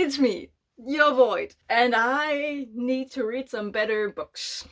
It's me, your Void, and I need to read some better books.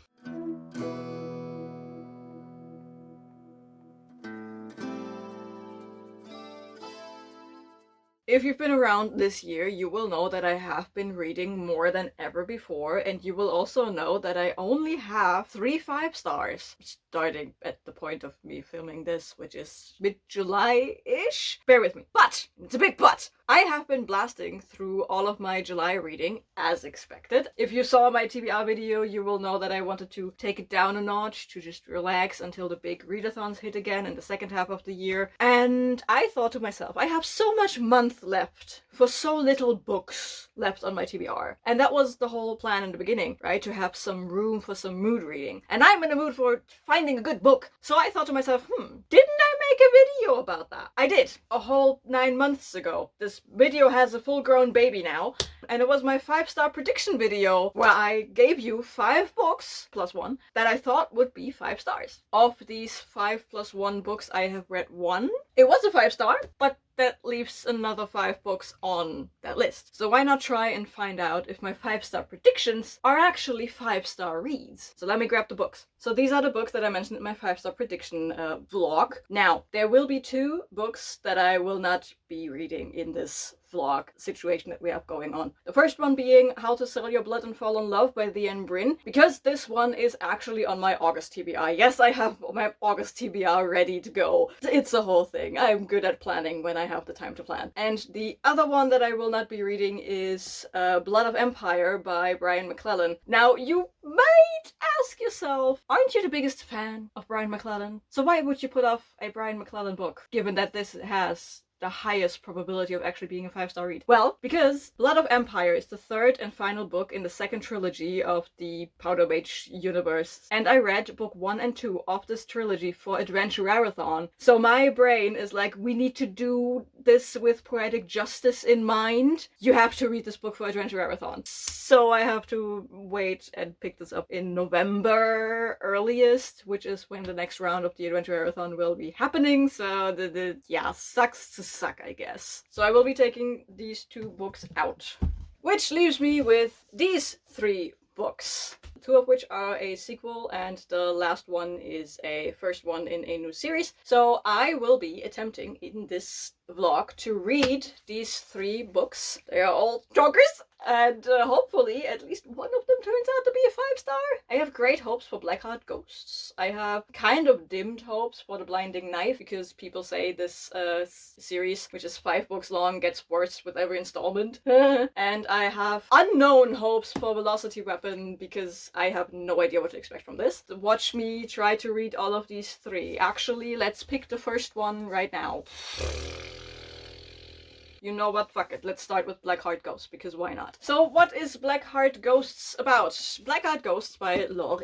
If you've been around this year, you will know that I have been reading more than ever before, and you will also know that I only have 3 5-stars, starting at the point of me filming this, which is mid-July-ish. Bear with me. But, it's a big but, I have been blasting through all of my July reading, as expected. If you saw my TBR video, you will know that I wanted to take it down a notch, to just relax until the big readathons hit again in the second half of the year. And I thought to myself, I have so much month left for so little books left on my TBR. And that was the whole plan in the beginning, right? To have some room for some mood reading. And I'm in the mood for finding a good book. So I thought to myself, didn't I make a video about that? I did, a whole 9 months ago. This video has a full-grown baby now. And it was my 5-star prediction video where I gave you 5 books, plus 1, that I thought would be 5 stars. Of these 5 plus 1 books, I have read 1. It was a 5-star, but that leaves another 5 books on that list. So why not try and find out if my 5-star predictions are actually 5-star reads? So let me grab the books. So these are the books that I mentioned in my 5-star prediction vlog. Now, there will be 2 books that I will not be reading in this vlog situation that we have going on. The first one being How to Sell Your Blood and Fall in Love by the Bryn, because this one is actually on my August TBR. Yes, I have my August TBR ready to go. It's a whole thing. I'm good at planning when I have the time to plan. And the other one that I will not be reading is Blood of Empire by Brian McClellan. Now, you might ask yourself, aren't you the biggest fan of Brian McClellan? So why would you put off a Brian McClellan book, given that this has the highest probability of actually being a 5-star read? Well, because Blood of Empire is the 3rd and final book in the 2nd trilogy of the Powder Mage universe. And I read book 1 and 2 of this trilogy for Adventure-Marathon. So my brain is like, we need to do this with poetic justice in mind. You have to read this book for Adventure-Marathon. So I have to wait and pick this up in November earliest, which is when the next round of the Adventure-Marathon will be happening. So yeah, sucks to suck, I guess. So I will be taking these 2 books out. Which leaves me with these 3 books. 2 of which are a sequel, and the last one is a first one in a new series. So I will be attempting in this vlog to read these 3 books. They are all joggers, and hopefully at least one of them turns out to be a 5-star. I have great hopes for Blackheart Ghosts. I have kind of dimmed hopes for The Blinding Knife, because people say this series, which is 5 books long, gets worse with every installment. And I have unknown hopes for Velocity Weapon, because I have no idea what to expect from this. Watch me try to read all of these 3. Actually, let's pick the first one right now. You know what? Fuck it. Let's start with Blackheart Ghosts, because why not? So what is Blackheart Ghosts about? Blackheart Ghosts by Laure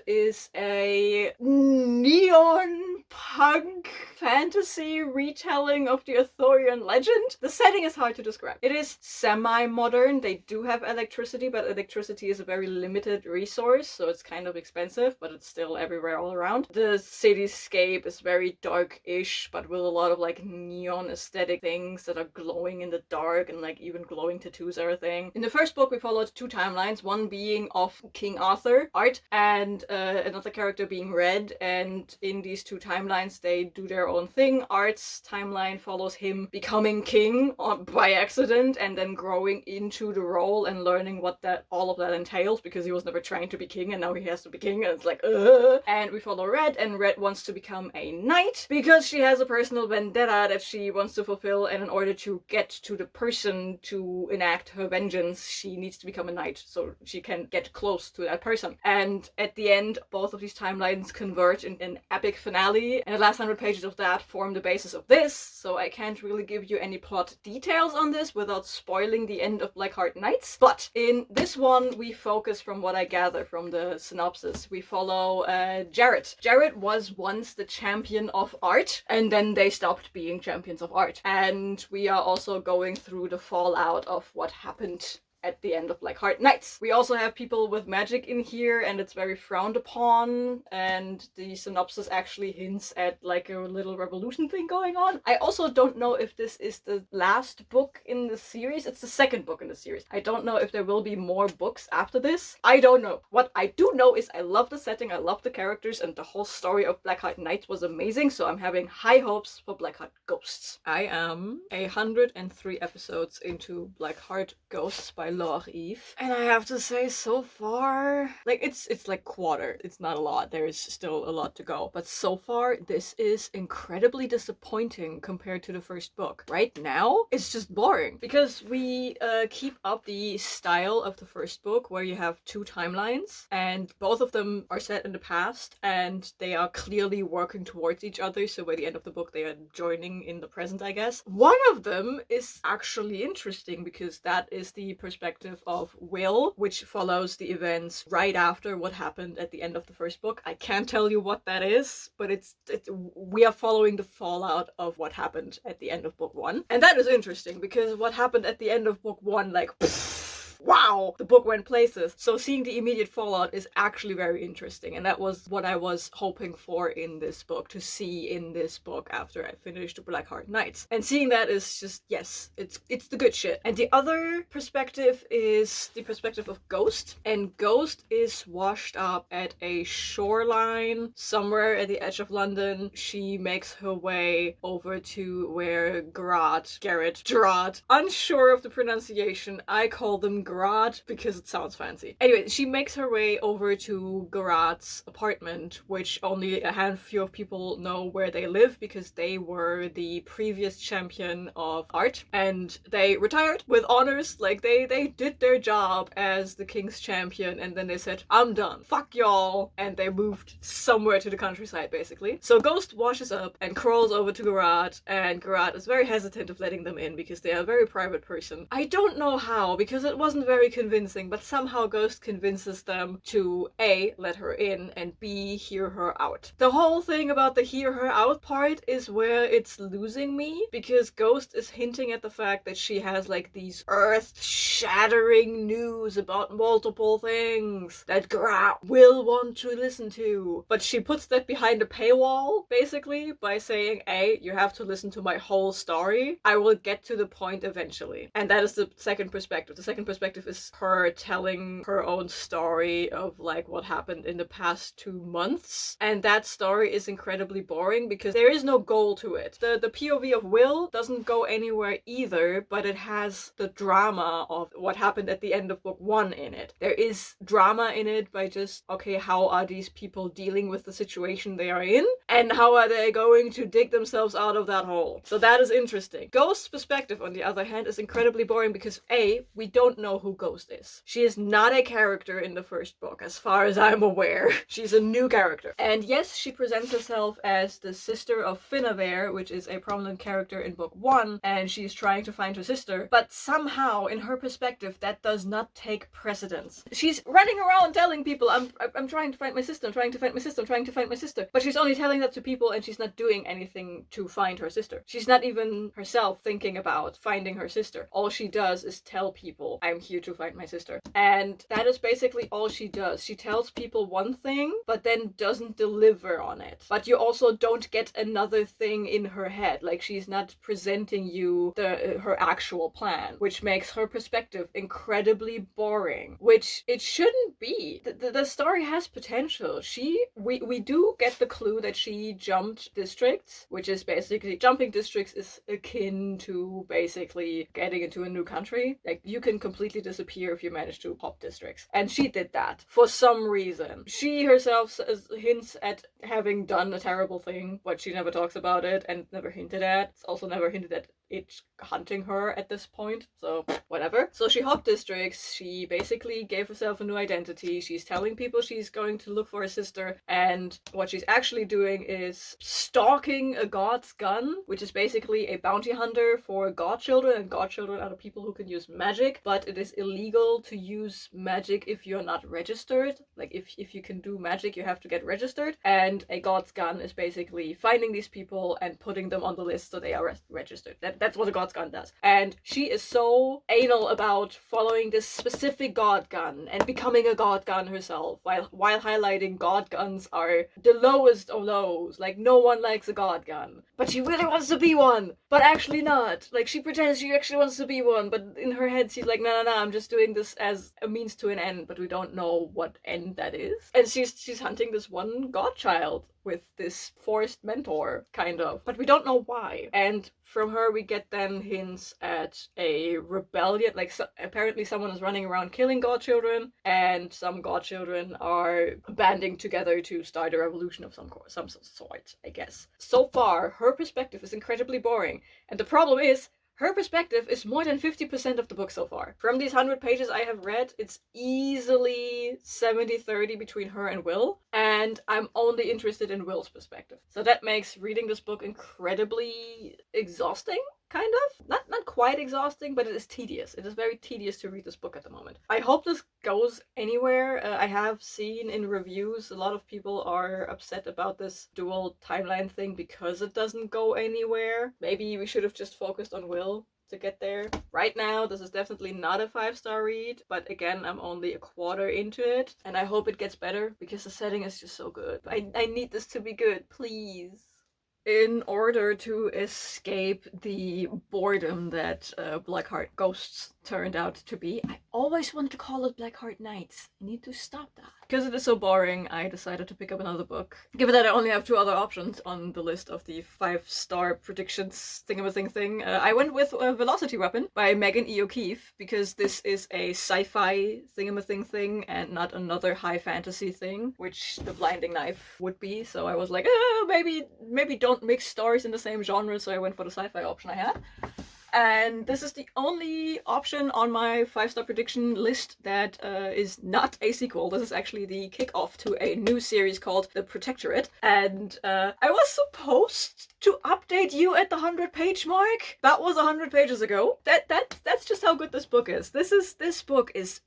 is a neon punk fantasy retelling of the Arthurian legend. The setting is hard to describe. It is semi-modern. They do have electricity, but electricity is a very limited resource, so it's kind of expensive, but it's still everywhere all around. The cityscape is very dark-ish, but with a lot of like neon aesthetic things that are glowing in the dark, and like even glowing tattoos are a thing. In the first book we followed 2 timelines, one being of King Arthur, Art, and another character being Red, and in these 2 timelines they do their own thing. Art's timeline follows him becoming king by accident, and then growing into the role and learning what all of that entails, because he was never trying to be king and now he has to be king, and it's like And we follow Red, and Red wants to become a knight because she has a personal vendetta that she wants to fulfill, and in order to get to the person to enact her vengeance, she needs to become a knight so she can get close to that person. And at the end, both of these timelines converge in an epic finale, and the last 100 pages of that form the basis of this, so I can't really give you any plot details on this without spoiling the end of Blackheart Knights. But in this one, we focus, from what I gather from the synopsis, we follow Jarrett. Jarrett was once the champion of art, and then they stopped being champions of art. And we are also going through the fallout of what happened at the end of Blackheart Nights. We also have people with magic in here, and it's very frowned upon, and the synopsis actually hints at like a little revolution thing going on. I also don't know if this is the last book in the series. It's the second book in the series. I don't know if there will be more books after this. I don't know. What I do know is I love the setting, I love the characters, and the whole story of Blackheart Nights was amazing, so I'm having high hopes for Blackheart Ghosts. I am 103 episodes into Blackheart Ghosts by Laure, and I have to say, so far, like, it's like quarter. It's not a lot. There is still a lot to go. But so far, this is incredibly disappointing compared to the first book. Right now, it's just boring because we keep up the style of the first book where you have two timelines and both of them are set in the past and they are clearly working towards each other. So by the end of the book, they are joining in the present, I guess. One of them is actually interesting because that is the perspective of Will, which follows the events right after what happened at the end of the first book. I can't tell you what that is, but we are following the fallout of what happened at the end of book one. And that is interesting because what happened at the end of book one, like, wow, the book went places. So seeing the immediate fallout is actually very interesting, and that was what I was hoping for in this book, to see in this book after I finished Blackheart Nights. And seeing that is just, yes, it's the good shit. And the other perspective is the perspective of Ghost, and Ghost is washed up at a shoreline somewhere at the edge of London. She makes her way over to where Gerard, unsure of the pronunciation, I call them Gerard because it sounds fancy. Anyway, she makes her way over to Gerard's apartment, which only a handful of people know where they live because they were the previous champion of art and they retired with honors. Like they did their job as the king's champion and then they said, I'm done. Fuck y'all. And they moved somewhere to the countryside basically. So Ghost washes up and crawls over to Gerard, and Gerard is very hesitant of letting them in because they are a very private person. I don't know how, because it wasn't very convincing, but somehow Ghost convinces them to A, let her in, and B, hear her out. The whole thing about the hear her out part is where it's losing me, because Ghost is hinting at the fact that she has like these earth-shattering news about multiple things that Gerard will want to listen to. But she puts that behind a paywall, basically, by saying, A, you have to listen to my whole story. I will get to the point eventually. And that is the second perspective. The second perspective is her telling her own story of like what happened in the past 2 months. And that story is incredibly boring because there is no goal to it. The POV of Will doesn't go anywhere either, but it has the drama of what happened at the end of book one in it. There is drama in it by just, okay, how are these people dealing with the situation they are in? And how are they going to dig themselves out of that hole? So that is interesting. Ghost's perspective, on the other hand, is incredibly boring because A, we don't know who Ghost is. She is not a character in the first book, as far as I'm aware. She's a new character. And yes, she presents herself as the sister of Finavere, which is a prominent character in book one, and she's trying to find her sister. But somehow, in her perspective, that does not take precedence. She's running around telling people, I'm trying to find my sister, I'm trying to find my sister, I'm trying to find my sister. But she's only telling that to people and she's not doing anything to find her sister. She's not even herself thinking about finding her sister. All she does is tell people, I'm here to find my sister. And that is basically all she does. She tells people one thing, but then doesn't deliver on it. But you also don't get another thing in her head. Like, she's not presenting you her actual plan, which makes her perspective incredibly boring, which it shouldn't be. The story has potential. We do get the clue that she jumped districts, which is basically, jumping districts is akin to basically getting into a new country. Like, you can completely disappear if you manage to hop districts. And she did that for some reason. She herself hints at having done a terrible thing, but she never talks about it and never hinted at. It's also never hinted at it hunting her at this point, so whatever. So she hopped districts, she basically gave herself a new identity, she's telling people she's going to look for her sister, and what she's actually doing is stalking a god's gun, which is basically a bounty hunter for godchildren, and godchildren are the people who can use magic, but it is illegal to use magic if you're not registered. Like, if you can do magic, you have to get registered, and a god's gun is basically finding these people and putting them on the list so they are registered. That's what a god gun does. And she is so anal about following this specific god gun and becoming a god gun herself, while highlighting god guns are the lowest of lows. Like, no one likes a god gun. But she really wants to be one, but actually not. Like, she pretends she actually wants to be one, but in her head she's like, no, I'm just doing this as a means to an end, but we don't know what end that is. And she's hunting this one godchild with this forced mentor, kind of. But we don't know why. And from her we get then hints at a rebellion. Like, apparently someone is running around killing godchildren, and some godchildren are banding together to start a revolution of some sort, I guess. So far, her perspective is incredibly boring. And the problem is, her perspective is more than 50% of the book so far. From these 100 pages I have read, it's easily 70-30 between her and Will, and I'm only interested in Will's perspective. So that makes reading this book incredibly exhausting, kind of. Not quite exhausting, but it is tedious. It is very tedious to read this book at the moment. I hope this goes anywhere. I have seen in reviews a lot of people are upset about this dual timeline thing because it doesn't go anywhere. Maybe we should have just focused on Will to get there. Right now, this is definitely not a 5-star read, but again, I'm only a quarter into it, and I hope it gets better because the setting is just so good. I need this to be good, please. In order to escape the boredom that Blackheart Ghosts turned out to be, I always wanted to call it Blackheart Nights. I need to stop that. Because it is so boring, I decided to pick up another book. Given that I only have 2 other options on the list of the 5-star predictions thing, I went with Velocity Weapon by Megan E. O'Keefe, because this is a sci-fi thing and not another high fantasy thing, which The Blinding Knife would be. So I was like, maybe don't mix stars in the same genre, so I went for the sci-fi option I had. And this is the only option on my 5-star prediction list that is not a sequel. This is actually the kickoff to a new series called The Protectorate. And I was supposed to update you at the 100-page mark. That was 100 pages ago. That's just how good this book is. This book is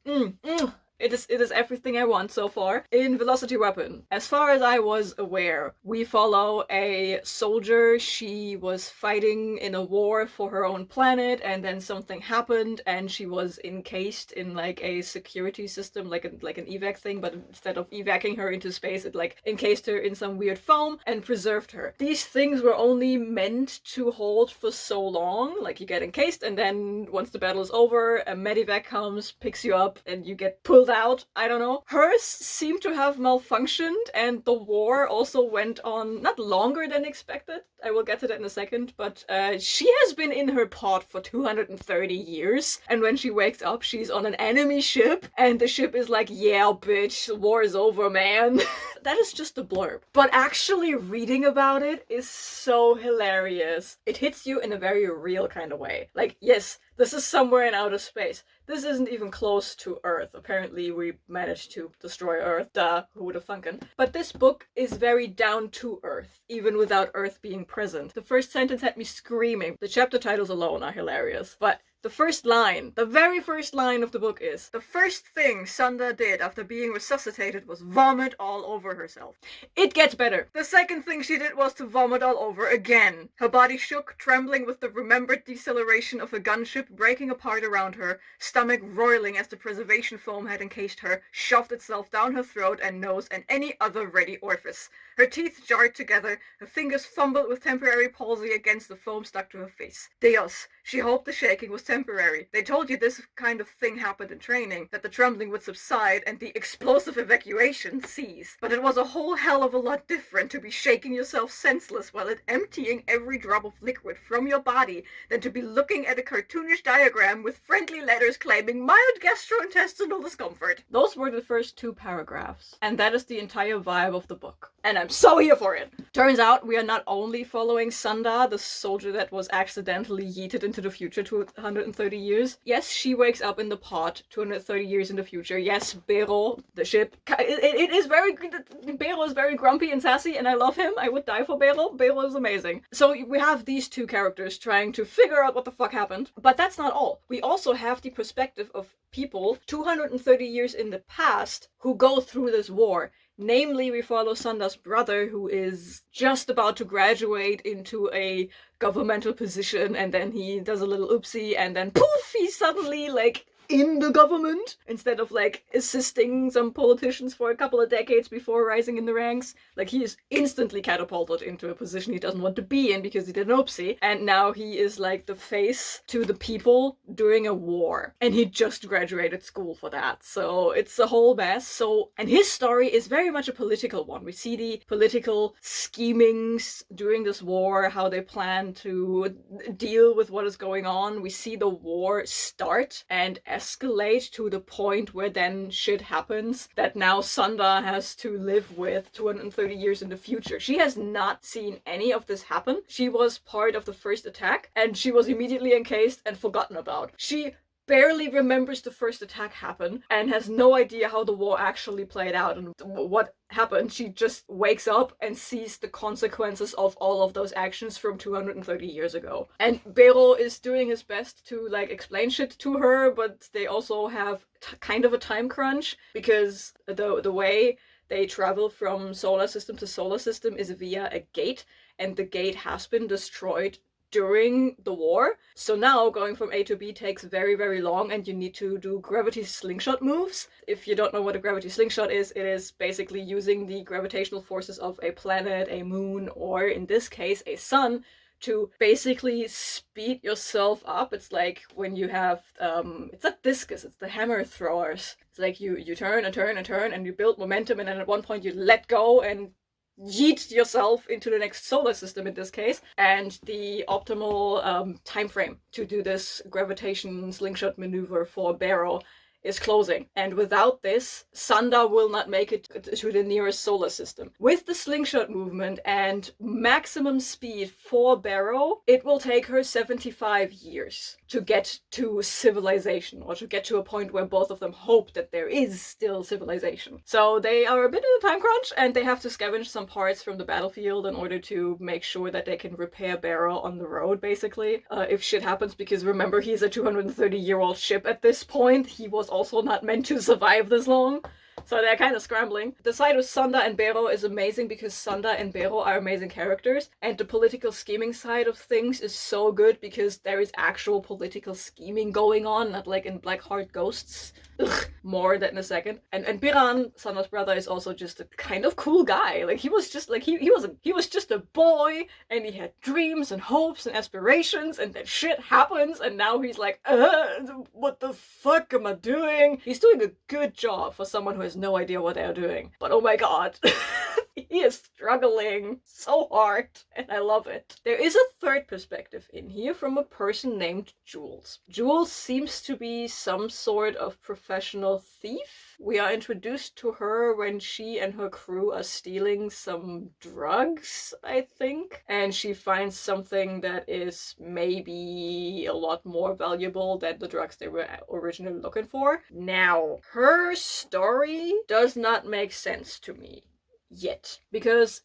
It is everything I want so far. In Velocity Weapon, as far as I was aware, we follow a soldier. She was fighting in a war for her own planet, and then something happened, and she was encased in like a security system, like an evac thing, but instead of evacuating her into space, it like encased her in some weird foam and preserved her. These things were only meant to hold for so long. Like, you get encased, and then once the battle is over, a medevac comes, picks you up, and you get pulled out. I don't know. Hers seemed to have malfunctioned, and the war also went on not longer than expected. I will get to that in a second, but she has been in her pod for 230 years, and when she wakes up, she's on an enemy ship, and the ship is like, yeah, bitch, the war is over, man. That is just a blurb. But actually reading about it is so hilarious. It hits you in a very real kind of way. Like, yes, this is somewhere in outer space. This isn't even close to Earth. Apparently we managed to destroy Earth. Duh, who would have thunken? But this book is very down to Earth, even without Earth being present. The first sentence had me screaming. The chapter titles alone are hilarious. But the first line, the very first line of the book is, the first thing Sunda did after being resuscitated was vomit all over herself. It gets better. The second thing she did was to vomit all over again. Her body shook, trembling with the remembered deceleration of a gunship breaking apart around her, stomach roiling as the preservation foam had encased her, shoved itself down her throat and nose and any other ready orifice. Her teeth jarred together, her fingers fumbled with temporary palsy against the foam stuck to her face. Dios, she hoped the shaking was temporary. They told you this kind of thing happened in training, that the trembling would subside and the explosive evacuation cease. But it was a whole hell of a lot different to be shaking yourself senseless while emptying every drop of liquid from your body than to be looking at a cartoonish diagram with friendly letters claiming mild gastrointestinal discomfort. Those were the first 2 paragraphs, and that is the entire vibe of the book. And I'm so here for it! Turns out we are not only following Sunda, the soldier that was accidentally yeeted into the future 230 years. Yes, she wakes up in the pod 230 years in the future. Yes, Bero, the ship, it is very, Bero is very grumpy and sassy, and I love him. I would die for Bero. Bero is amazing. So we have these 2 characters trying to figure out what the fuck happened. But that's not all. We also have the perspective of people 230 years in the past who go through this war. Namely, we follow Sanda's brother, who is just about to graduate into a governmental position, and then he does a little oopsie, and then poof, he's suddenly like in the government instead of like assisting some politicians for a couple of decades before rising in the ranks. Like, he is instantly catapulted into a position he doesn't want to be in because he did an oopsie, and now he is like the face to the people during a war, and he just graduated school for that, so it's a whole mess. So, and his story is very much a political one. We see the political schemings during this war, how they plan to deal with what is going on. We see the war start and escalate to the point where then shit happens that now Sanda has to live with 230 years in the future. She has not seen any of this happen. She was part of the first attack, and she was immediately encased and forgotten about. She barely remembers the first attack happened and has no idea how the war actually played out and what happened. She just wakes up and sees the consequences of all of those actions from 230 years ago. And Bero is doing his best to like explain shit to her, but they also have kind of a time crunch because the way they travel from solar system to solar system is via a gate, and the gate has been destroyed during the war. So now going from A to B takes very, very long, and you need to do gravity slingshot moves. If you don't know what a gravity slingshot is, it is basically using the gravitational forces of a planet, a moon, or in this case, a sun, to basically speed yourself up. It's like when you have, it's not discus, it's the hammer throwers. It's like you turn and turn and turn, and you build momentum, and then at one point you let go and yeet yourself into the next solar system in this case. And the optimal time frame to do this gravitation slingshot maneuver for Barrow is closing. And without this, Sanda will not make it to the nearest solar system. With the slingshot movement and maximum speed for Barrow, it will take her 75 years to get to civilization, or to get to a point where both of them hope that there is still civilization. So they are a bit in a time crunch, and they have to scavenge some parts from the battlefield in order to make sure that they can repair Barrow on the road, basically, if shit happens, because remember, he's a 230-year-old ship at this point. He was also not meant to survive this long. So they're kind of scrambling. The side of Sanda and Bero is amazing because Sanda and Bero are amazing characters, and the political scheming side of things is so good because there is actual political scheming going on, not like in Blackheart Ghosts. Ugh, more than in a second. And Biran, Sanda's brother, is also just a kind of cool guy. Like, he was just like, he was just a boy, and he had dreams and hopes and aspirations, and then shit happens, and now he's like, what the fuck am I doing? He's doing a good job for someone who has no idea what they're doing. But oh my god. He is struggling so hard, and I love it. There is a third perspective in here from a person named Jules. Jules seems to be some sort of professional thief. We are introduced to her when she and her crew are stealing some drugs, I think, and she finds something that is maybe a lot more valuable than the drugs they were originally looking for. Now, her story does not make sense to me yet, because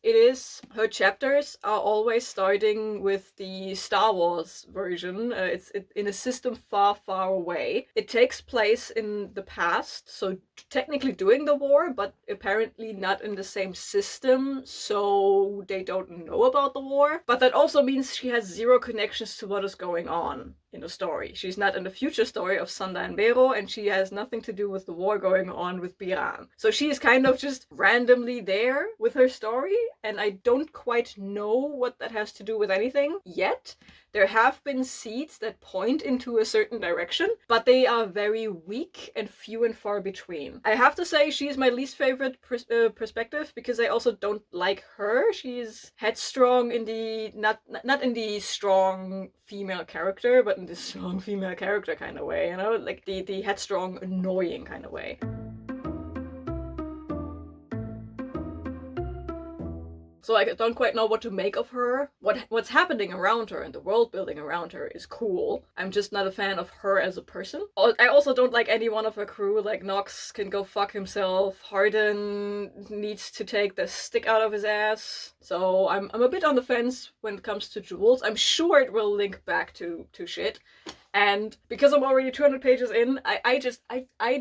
her chapters are always starting with the Star Wars version. It's in a system far, far away. It takes place in the past, so technically during the war, but apparently not in the same system, so they don't know about the war. But that also means she has zero connections to what is going on in the story. She's not in the future story of Sanda and Bero, and she has nothing to do with the war going on with Biran. So she is kind of just randomly there with her story, and I don't quite know what that has to do with anything yet. There have been seeds that point into a certain direction, but they are very weak and few and far between. I have to say she is my least favorite perspective, because I also don't like her. She's headstrong in the, not in the strong female character, but in the strong female character kind of way, you know? Like the headstrong, annoying kind of way. So I don't quite know what to make of her. What's happening around her and the world building around her is cool. I'm just not a fan of her as a person. I also don't like any one of her crew. Like, Nox can go fuck himself. Hardin needs to take the stick out of his ass. So I'm a bit on the fence when it comes to Jules. I'm sure it will link back to shit. And because I'm already 200 pages in, I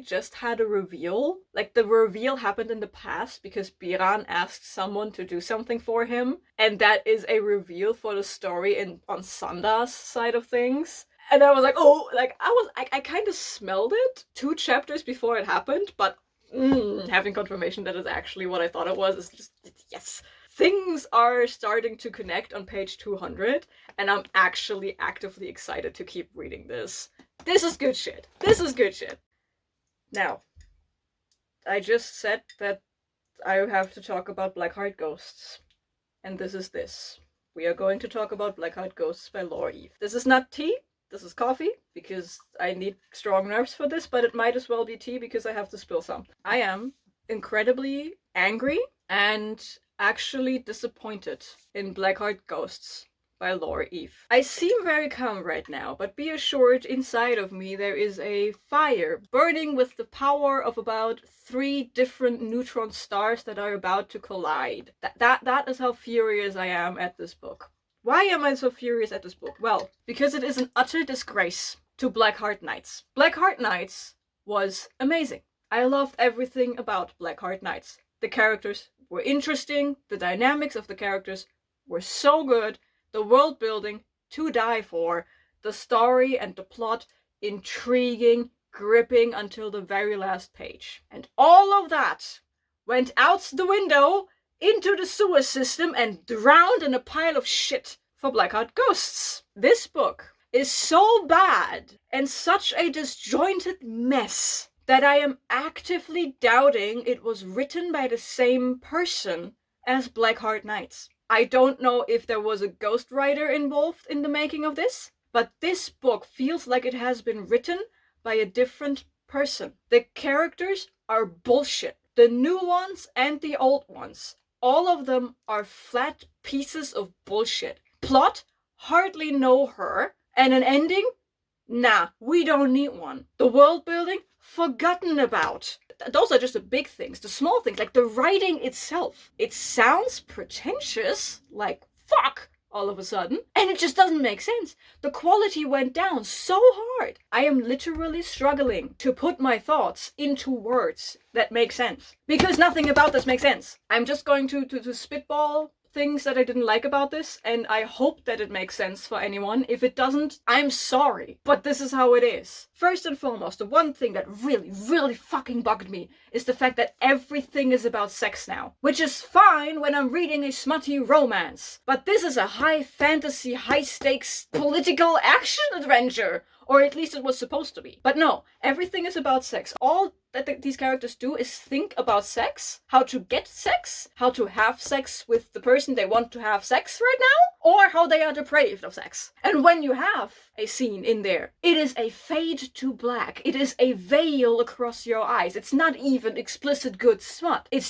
just had a reveal. Like, the reveal happened in the past because Biran asked someone to do something for him, and that is a reveal for the story on Sanda's side of things. And I was like, oh, like, I kind of smelled it 2 chapters before it happened, but having confirmation that is actually what I thought it was is just, yes. Things are starting to connect on page 200, and I'm actually actively excited to keep reading this. This is good shit. This is good shit. Now, I just said that I have to talk about Blackheart Ghosts, and this is this. We are going to talk about Blackheart Ghosts by Laure. This is not tea, this is coffee, because I need strong nerves for this, but it might as well be tea because I have to spill some. I am incredibly angry and actually disappointed in Blackheart Ghosts by Laure. I seem very calm right now, but be assured inside of me there is a fire burning with the power of about 3 different neutron stars that are about to collide. That is how furious I am at this book. Why am I so furious at this book? Well, because it is an utter disgrace to Blackheart Nights. Blackheart Nights was amazing. I loved everything about Blackheart Nights. The characters were interesting, the dynamics of the characters were so good, the world building to die for, the story and the plot intriguing, gripping until the very last page. And all of that went out the window into the sewer system and drowned in a pile of shit for Blackheart Ghosts. This book is so bad and such a disjointed mess that I am actively doubting it was written by the same person as Blackheart Nights. I don't know if there was a ghostwriter involved in the making of this, but this book feels like it has been written by a different person. The characters are bullshit. The new ones and the old ones. All of them are flat pieces of bullshit. Plot? Hardly know her. And an ending? Nah, we don't need one. The world building? Forgotten about. Those are just the big things. The small things, like the writing itself. It sounds pretentious, like fuck, all of a sudden, and it just doesn't make sense. The quality went down so hard. I am literally struggling to put my thoughts into words that make sense. Because nothing about this makes sense. I'm just going to spitball things that I didn't like about this, and I hope that it makes sense for anyone. If it doesn't, I'm sorry, but this is how it is. First and foremost, the one thing that really fucking bugged me is the fact that everything is about sex now. Which is fine when I'm reading a smutty romance, but this is a high fantasy, high stakes political action adventure. Or at least it was supposed to be. But no, everything is about sex. All that these characters do is think about sex, how to get sex, how to have sex with the person they want to have sex right now, or how they are depraved of sex. And when you have a scene in there, it is a fade to black. It is a veil across your eyes. It's not even explicit good smut. It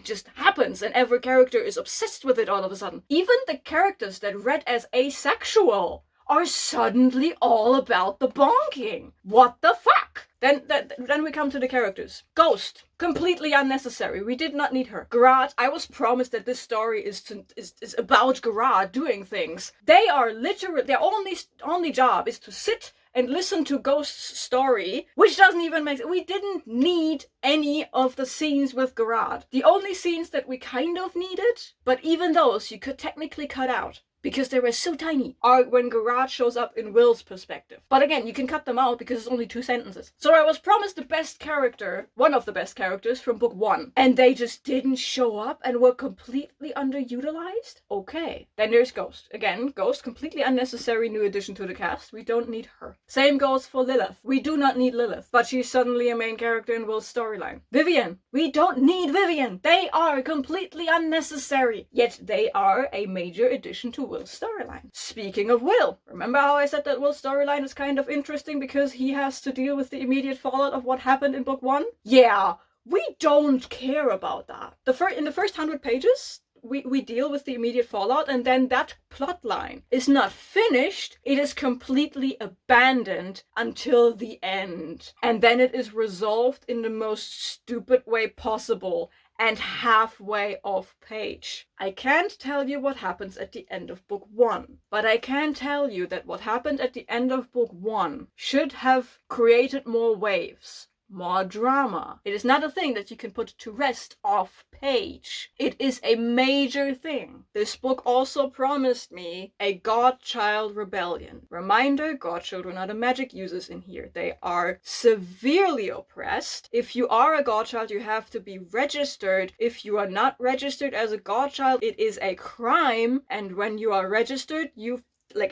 just happens, and every character is obsessed with it all of a sudden. Even the characters that read as asexual are suddenly all about the bonking. What the fuck? Then we come to the characters. Ghost, completely unnecessary. We did not need her. Garad, I was promised that this story is about Garad doing things. They are literally, their only job is to sit and listen to Ghost's story, which doesn't even make sense. We didn't need any of the scenes with Garad. The only scenes that we kind of needed, but even those you could technically cut out, because they were so tiny, are when Garad shows up in Will's perspective. But again, you can cut them out because it's only 2 sentences. So I was promised the best character, one of the best characters from book 1, and they just didn't show up and were completely underutilized? Okay. Then there's Ghost. Again, Ghost, completely unnecessary new addition to the cast. We don't need her. Same goes for Lilith. We do not need Lilith, but she's suddenly a main character in Will's storyline. Vivian. We don't need Vivian. They are completely unnecessary, yet they are a major addition to Will's storyline. Speaking of Will, remember how I said that Will's storyline is kind of interesting because he has to deal with the immediate fallout of what happened in book 1? Yeah, we don't care about that. In the first 100 pages, we deal with the immediate fallout, and then that plot line is not finished. It is completely abandoned until the end. And then it is resolved in the most stupid way possible. and halfway off page. I can't tell you what happens at the end of book 1, but I can tell you that what happened at the end of book 1 should have created more waves, more drama. It is not a thing that you can put to rest off page. It is a major thing. This book also promised me a godchild rebellion. Reminder, godchildren are the magic users in here. They are severely oppressed. If you are a godchild, you have to be registered. If you are not registered as a godchild, it is a crime. And when you are registered,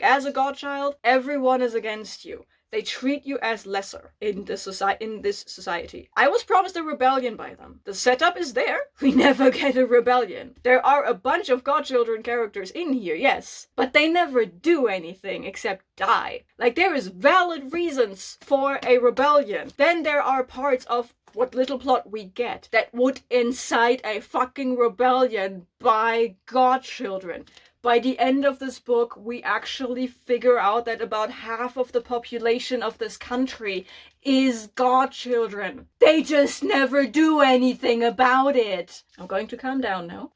as a godchild, everyone is against you. They treat you as lesser in this society. I was promised a rebellion by them. The setup is there. We never get a rebellion. There are a bunch of godchildren characters in here, yes, but they never do anything except die. Like, there is valid reasons for a rebellion. Then there are parts of what little plot we get that would incite a fucking rebellion by godchildren. By the end of this book, we actually figure out that about half of the population of this country is godchildren. They just never do anything about it. I'm going to calm down now.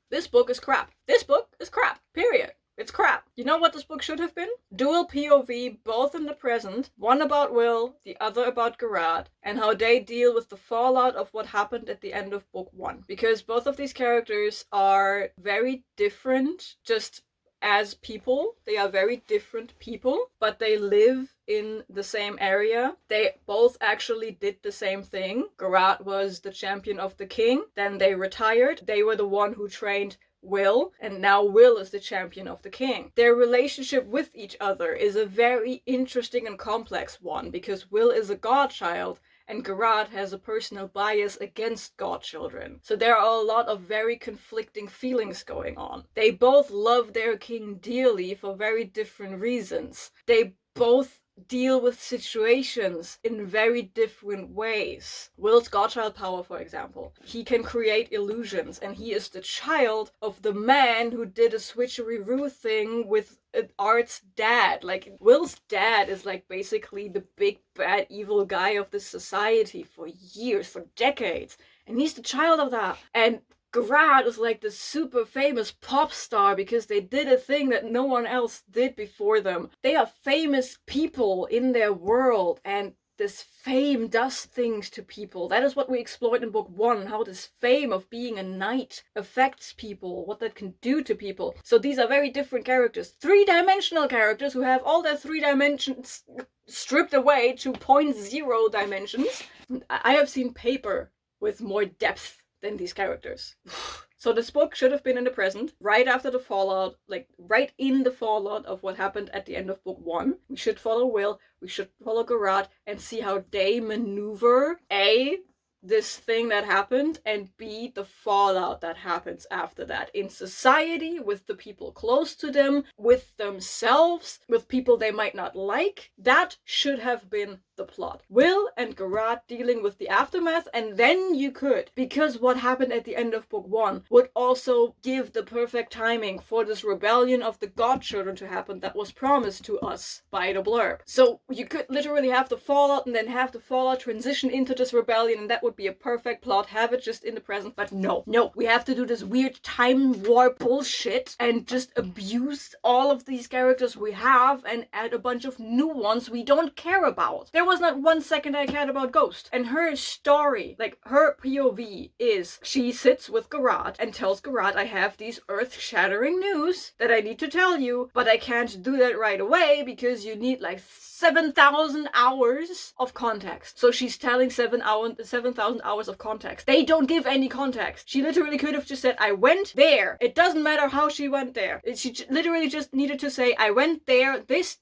This book is crap. This book is crap. Period. It's crap. You know what this book should have been? Dual POV, both in the present, one about Will, the other about Gerard, and how they deal with the fallout of what happened at the end of book 1. Because both of these characters are very different, just as people. They are very different people, but they live in the same area. They both actually did the same thing. Gerard was the champion of the king, then they retired. They were the one who trained Will, and now Will is the champion of the king. Their relationship with each other is a very interesting and complex one, because Will is a godchild and Gerard has a personal bias against godchildren. So there are a lot of very conflicting feelings going on. They both love their king dearly for very different reasons. They both deal with situations in very different ways. Will's godchild power, for example. He can create illusions, and he is the child of the man who did a switcheroo thing with Art's dad. Like, Will's dad is like basically the big bad evil guy of this society for years, for decades. And he's the child of that. And Gerard is like the super famous pop star because they did a thing that no one else did before them. They are famous people in their world, and this fame does things to people. That is what we explored in book 1, how this fame of being a knight affects people, what that can do to people. So these are very different characters. 3-dimensional characters who have all their 3 dimensions stripped away to 0.0 dimensions. I have seen paper with more depth than these characters. So this book should have been in the present, right after the fallout, like right in the fallout of what happened at the end of book 1. We should follow Will, we should follow Gerard, and see how they maneuver this thing that happened, and B, the fallout that happens after that in society, with the people close to them, with themselves, with people they might not like. That should have been the plot. Will and Gerard dealing with the aftermath, and then you could, because what happened at the end of book 1 would also give the perfect timing for this rebellion of the godchildren to happen that was promised to us by the blurb. So you could literally have the fallout and then have the fallout transition into this rebellion, and that would be a perfect plot. Have it just in the present. But no, we have to do this weird time warp bullshit and just abuse all of these characters we have and add a bunch of new ones we don't care about. There was not 1 second I cared about Ghost. And her story, like her POV, is she sits with Gerard and tells Gerard, I have these earth-shattering news that I need to tell you, but I can't do that right away because you need like 7,000 hours of context. So she's telling 7,000 hours of context. They don't give any context. She literally could have just said, I went there. It doesn't matter how she went there. She literally just needed to say, I went there, this,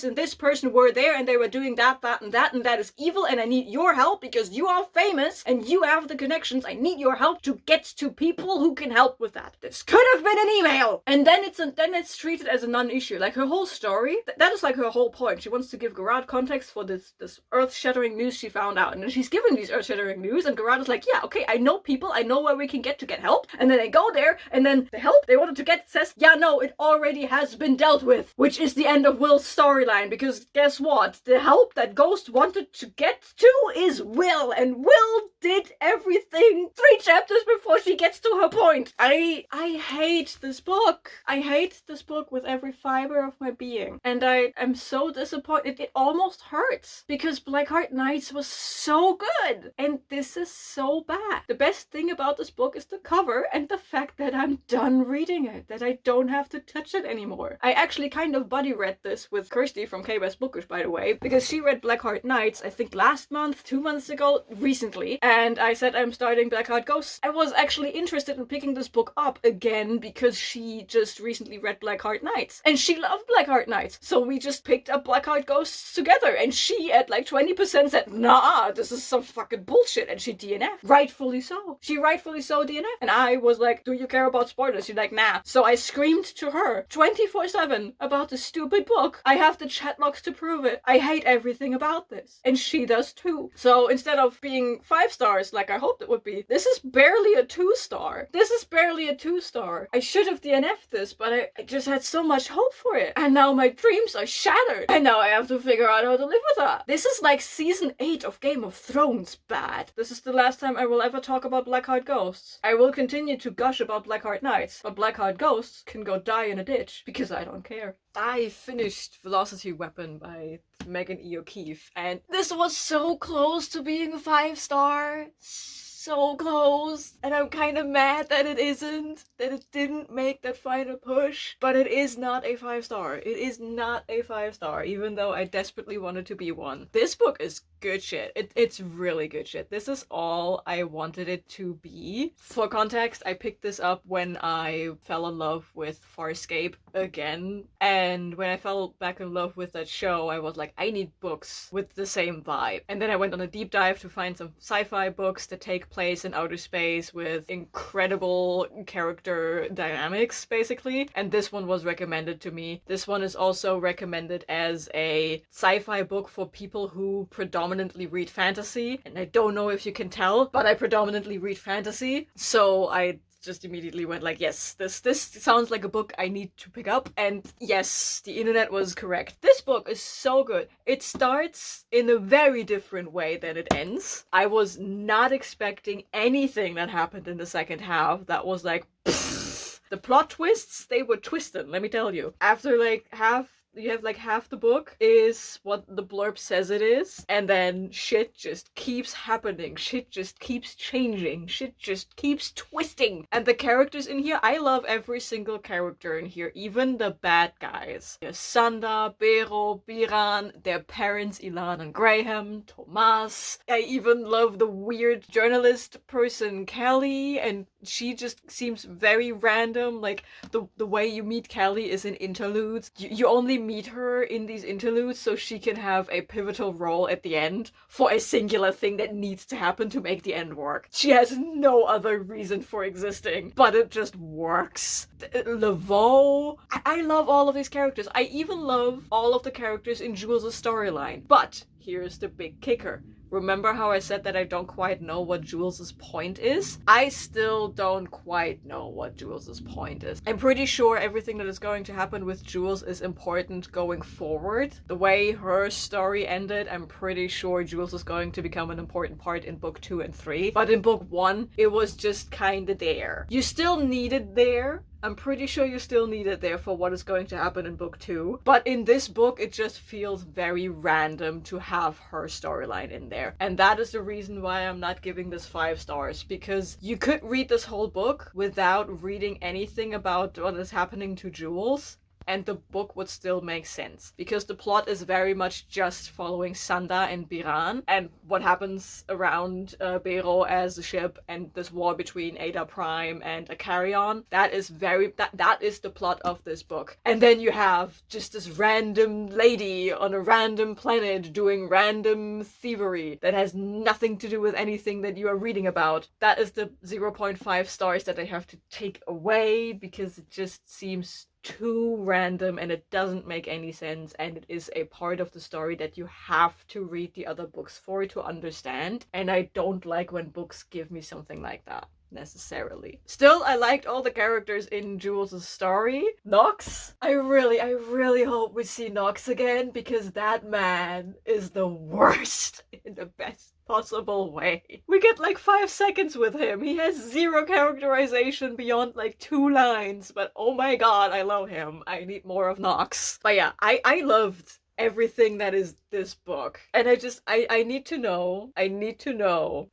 and this person were there, and they were doing that, and that is evil, and I need your help because you are famous and you have the connections. I need your help to get to people who can help with that. This could have been an email. And then it's treated as a non-issue. Like her whole story, that is like her whole point. She wants to give Gerard context for this earth-shattering news she found out. And then she's given these earth-shattering hearing news, and Garada's like, yeah, okay, I know people, I know where we can get help, and then they go there, and then the help they wanted to get says, yeah, no, it already has been dealt with, which is the end of Will's storyline, because guess what? The help that Ghost wanted to get to is Will, and Will did everything 3 chapters before she gets to her point. I hate this book. I hate this book with every fiber of my being, and I am so disappointed. It almost hurts, because Blackheart Nights was so good, and this is so bad. The best thing about this book is the cover and the fact that I'm done reading it, that I don't have to touch it anymore. I actually kind of buddy read this with Kirsty from K-Best Bookish, by the way, because she read Blackheart Nights, I think last month, 2 months ago, recently, and I said I'm starting Blackheart Ghosts. I was actually interested in picking this book up again because she just recently read Blackheart Nights, and she loved Blackheart Nights, so we just picked up Blackheart Ghosts together, and she at like 20% said, nah, this is some fucking bullshit, and she DNF. Rightfully so. She rightfully so DNF. And I was like, do you care about spoilers? She's like, nah. So I screamed to her 24/7 about this stupid book. I have the chat logs to prove it. I hate everything about this. And she does too. So instead of being 5 stars like I hoped it would be, this is barely a 2-star. This is barely a 2-star. I should have DNF'd this, but I just had so much hope for it. And now my dreams are shattered. And now I have to figure out how to live with that. This is like season 8 of Game of Thrones bad. This is the last time I will ever talk about Blackheart Ghosts. I will continue to gush about Blackheart Nights, but Blackheart Ghosts can go die in a ditch, because I don't care. I finished Velocity Weapon by Megan E. O'Keefe, and this was so close to being a 5-star. So close, and I'm kind of mad that it isn't, that it didn't make that final push, but it is not a 5-star. It is not a 5-star, even though I desperately wanted to be one. This book is good shit. It's really good shit. This is all I wanted it to be. For context, I picked this up when I fell in love with Farscape again, and when I fell back in love with that show, I was like, I need books with the same vibe. And then I went on a deep dive to find some sci-fi books that take place in outer space with incredible character dynamics, basically. And this one was recommended to me. This one is also recommended as a sci-fi book for people who predominantly read fantasy. And I don't know if you can tell, but I predominantly read fantasy. So I just immediately went like, yes, this sounds like a book I need to pick up. And yes, the internet was correct. This book is so good. It starts in a very different way than it ends. I was not expecting anything that happened in the second half that was like, pfft. The plot twists, they were twisted, let me tell you. After like half the book is what the blurb says it is, and then shit just keeps happening, shit just keeps changing, shit just keeps twisting. And the characters in here, I love every single character in here, even the bad guys. Sanda, Bero, Biran, their parents Ilan and Graham, Tomas. I even love the weird journalist person Kelly, and she just seems very random. Like the way you meet Kelly is in interludes. You only meet her in these interludes so she can have a pivotal role at the end for a singular thing that needs to happen to make the end work. She has no other reason for existing, but it just works. Laveau. I love all of these characters. I even love all of the characters in Jules' storyline. But here's the big kicker. Remember how I said that I don't quite know what Jules' point is? I still don't quite know what Jules' point is. I'm pretty sure everything that is going to happen with Jules is important going forward. The way her story ended, I'm pretty sure Jules is going to become an important part in book 2 and 3. But in book 1, it was just kinda there. You still need it there. I'm pretty sure you still need it there for what is going to happen in book 2. But in this book, it just feels very random to have her storyline in there. And that is the reason why I'm not giving this 5 stars. Because you could read this whole book without reading anything about what is happening to Jules, and the book would still make sense. Because the plot is very much just following Sanda and Biran, and what happens around Bero as a ship, and this war between Ada Prime and Acarion. That is that is the plot of this book. And then you have just this random lady on a random planet doing random thievery that has nothing to do with anything that you are reading about. That is the 0.5 stars that I have to take away, because it just seems too random and it doesn't make any sense, and it is a part of the story that you have to read the other books for to understand, and I don't like when books give me something like that necessarily. Still, I liked all the characters in Jules' story. Nox, I really hope we see Nox again, because that man is the worst in the best possible way. We get like 5 seconds with him. He has zero characterization beyond like 2 lines, but oh my god, I love him. I need more of Nox. But yeah, I loved everything that is this book. And I need to know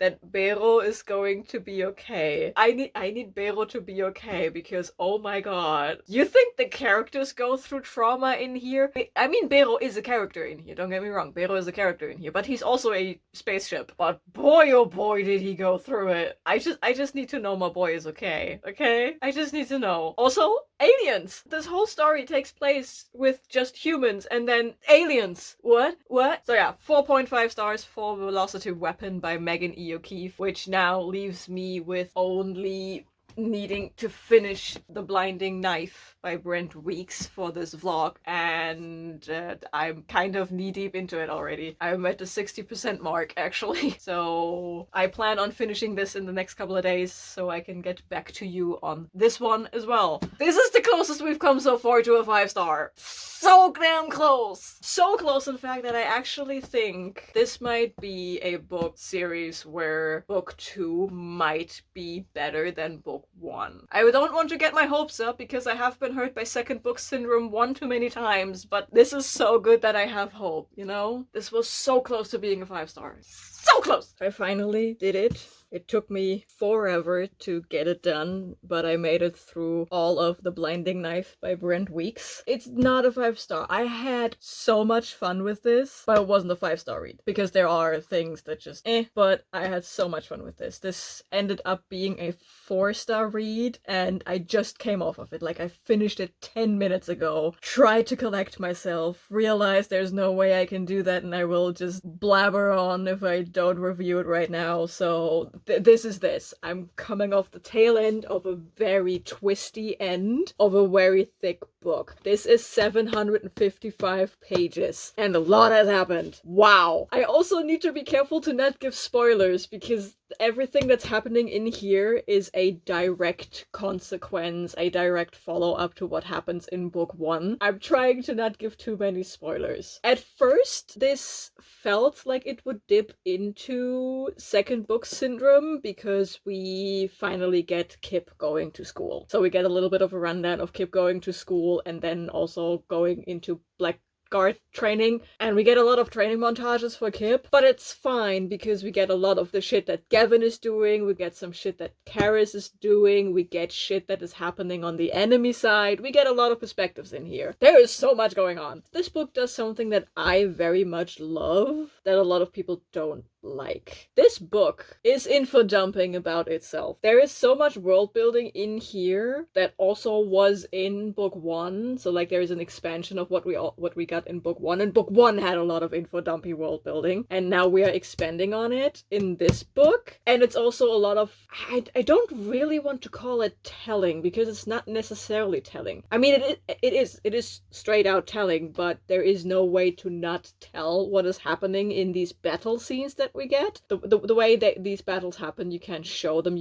that Bero is going to be okay. I need Bero to be okay, because oh my god. You think the characters go through trauma in here? I mean, Bero is a character in here, don't get me wrong. Bero is a character in here, but he's also a spaceship. But boy oh boy did he go through it. I just need to know my boy is okay. Okay? I just need to know. Also, aliens! This whole story takes place with just humans and then aliens. What? So yeah, 4.5 stars for Velocity Weapon by Megan E. O'Keefe, which now leaves me with only needing to finish The Blinding Knife by Brent Weeks for this vlog, and I'm kind of knee-deep into it already. I'm at the 60% mark, actually. So I plan on finishing this in the next couple of days so I can get back to you on this one as well. This is the closest we've come so far to a 5-star. So damn close! So close, in fact, that I actually think this might be a book series where book 2 might be better than book 1. I don't want to get my hopes up because I have been hurt by second book syndrome one too many times, but this is so good that I have hope, you know? This was so close to being a 5-star. So close! I finally did it. It took me forever to get it done, but I made it through all of The Blinding Knife by Brent Weeks. It's not a 5-star. I had so much fun with this, but it wasn't a 5-star read, because there are things that just but I had so much fun with this. This ended up being a 4-star read, and I just came off of it. Like, I finished it 10 minutes ago, tried to collect myself, realized there's no way I can do that, and I will just blabber on if I don't review it right now, so this is this. I'm coming off the tail end of a very twisty end of a very thick book. This is 755 pages, and a lot has happened. Wow. I also need to be careful to not give spoilers, because everything that's happening in here is a direct consequence, a direct follow-up to what happens in book 1. I'm trying to not give too many spoilers. At first, this felt like it would dip into second book syndrome because we finally get Kip going to school. So we get a little bit of a rundown of Kip going to school and then also going into Blackheart training, and we get a lot of training montages for Kip, but it's fine because we get a lot of the shit that Gavin is doing, we get some shit that Karis is doing, we get shit that is happening on the enemy side, we get a lot of perspectives in here. There is so much going on. This book does something that I very much love that a lot of people don't like. This book is info dumping about itself. There is so much world building in here that also was in book 1. So like there is an expansion of what we got in book 1, and book 1 had a lot of info dumpy world building, and now we are expanding on it in this book. And it's also a lot of I don't really want to call it telling, because it's not necessarily telling. I mean, it is straight out telling, but there is no way to not tell what is happening in these battle scenes that we get. The way that these battles happen, you can't show them,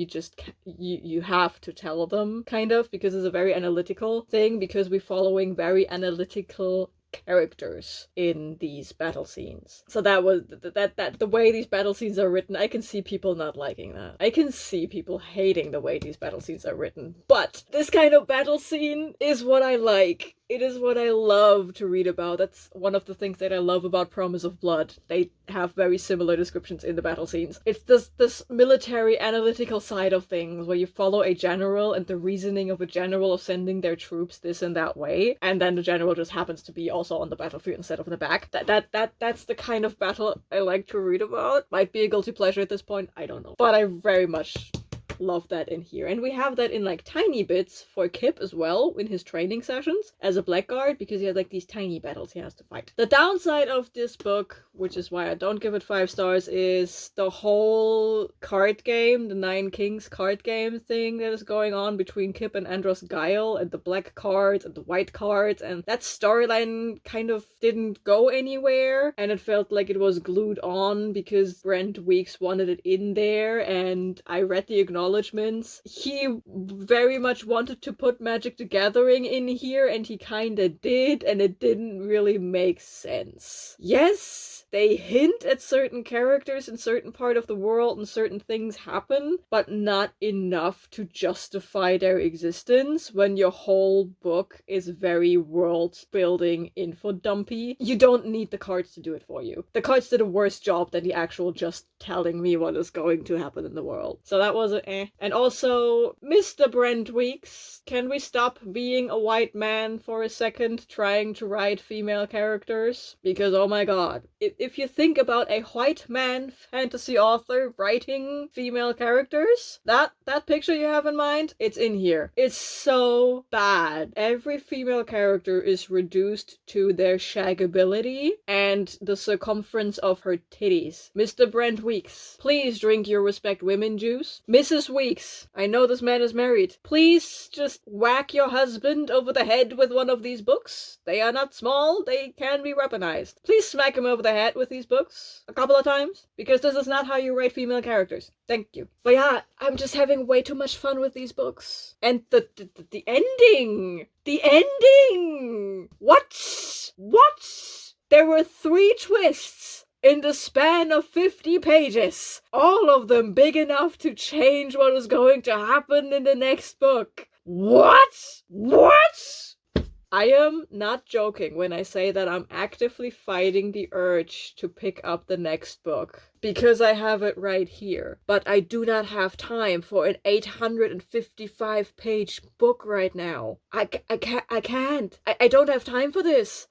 you have to tell them, kind of, because it's a very analytical thing, because we're following very analytical characters in these battle scenes. So that was that the way these battle scenes are written, I can see people not liking that. I can see people hating the way these battle scenes are written. But this kind of battle scene is what I like. It is what I love to read about. That's one of the things that I love about Promise of Blood. They have very similar descriptions in the battle scenes. It's this military analytical side of things where you follow a general and the reasoning of a general of sending their troops this and that way, and then the general just happens to be also on the battlefield instead of in the back. That's the kind of battle I like to read about. Might be a guilty pleasure at this point, I don't know. But I very much love that in here. And we have that in like tiny bits for Kip as well in his training sessions as a Blackguard, because he has like these tiny battles he has to fight. The downside of this book which is why I don't give it 5 stars, is the whole card game, the Nine Kings card game thing that is going on between Kip and Andros Guile, and the black cards and the white cards, and that storyline kind of didn't go anywhere, and it felt like it was glued on because Brent Weeks wanted it in there, and I read the acknowledgements. He very much wanted to put Magic the Gathering in here, and he kinda did, and it didn't really make sense. Yes, they hint at certain characters in certain part of the world and certain things happen, but not enough to justify their existence when your whole book is very world building info dumpy. You don't need the cards to do it for you. The cards did a worse job than the actual just telling me what is going to happen in the world. So that was a eh. And also, Mr. Brent Weeks, can we stop being a white man for a second trying to write female characters? Because oh my god, if you think about a white man fantasy author writing female characters, that picture you have in mind, it's in here. It's so bad. Every female character is reduced to their shaggability and the circumference of her titties. Mr. Brent Weeks, please drink your respect women juice. Mrs. Weeks, I know this man is married. Please just whack your husband over the head with one of these books. They are not small, they can be weaponized. Please smack him over the head with these books a couple of times, because this is not how you write female characters. Thank you. But yeah, I'm just having way too much fun with these books. And the ending! The ending! What? There were 3 twists in the span of 50 pages. All of them big enough to change what is going to happen in the next book. What? I am not joking when I say that I'm actively fighting the urge to pick up the next book, because I have it right here. But I do not have time for an 855-page book right now. I can't. I don't have time for this.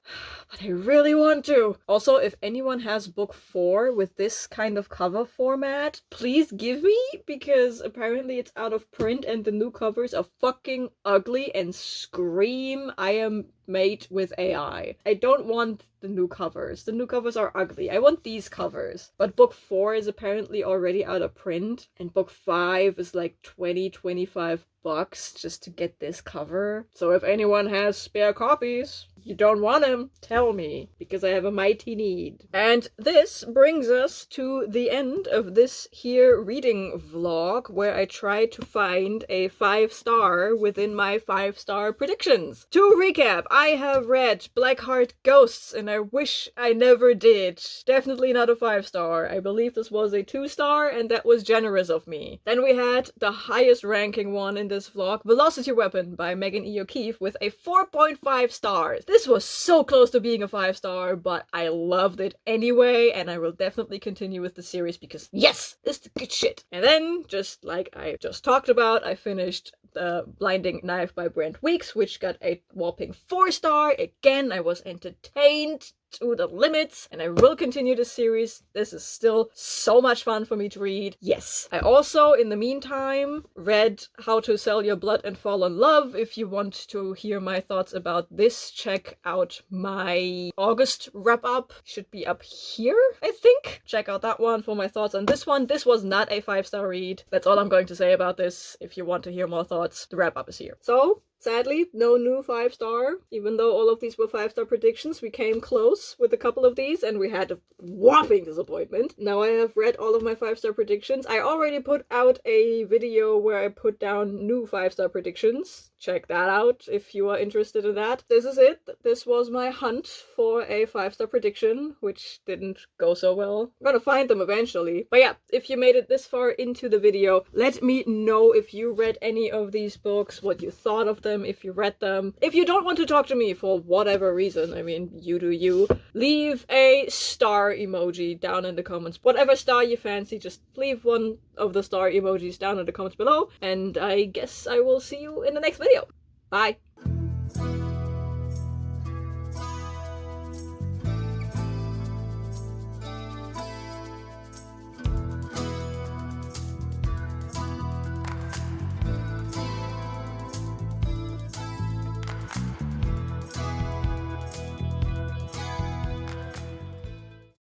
But I really want to. Also, if anyone has book 4 with this kind of cover format, please give me, because apparently it's out of print and the new covers are fucking ugly and scream I am made with AI. I don't want the new covers. The new covers are ugly. I want these covers. But book 4 is apparently already out of print, and book 5 is like 20-25 bucks just to get this cover. So if anyone has spare copies, you don't want them, tell me, because I have a mighty need. And this brings us to the end of this here reading vlog, where I try to find a 5-star within my 5-star predictions. To recap, I have read Blackheart Ghosts, and I wish I never did. Definitely not a 5-star. I believe this was a 2-star, and that was generous of me. Then we had the highest ranking one in this vlog, Velocity Weapon by Megan E. O'Keefe, with a 4.5 stars. This was so close to being a 5-star, but I loved it anyway, and I will definitely continue with the series because yes, this is the good shit. And then, just like I just talked about, I finished The Blinding Knife by Brent Weeks, which got a whopping 4-star. Again, I was entertained to the limits, and I will continue the series. This is still so much fun for me to read. Yes. I also, in the meantime, read How to Sell Your Blood and Fall in Love. If you want to hear my thoughts about this, check out my August wrap-up. Should be up here, I think. Check out that one for my thoughts on this one. This was not a 5-star read. That's all I'm going to say about this. If you want to hear more thoughts, the wrap-up is here. So, sadly, no new 5-star. Even though all of these were 5-star predictions, we came close with a couple of these, and we had a whopping disappointment. Now I have read all of my 5-star predictions. I already put out a video where I put down new 5-star predictions. Check that out if you are interested in that. This is it. This was my hunt for a 5-star prediction, which didn't go so well. I'm gonna find them eventually. But yeah, if you made it this far into the video, let me know if you read any of these books, what you thought of them, if you read them. If you don't want to talk to me for whatever reason, I mean, you do you, leave a star emoji down in the comments. Whatever star you fancy, just leave one of the star emojis down in the comments below, and I guess I will see you in the next video. Bye!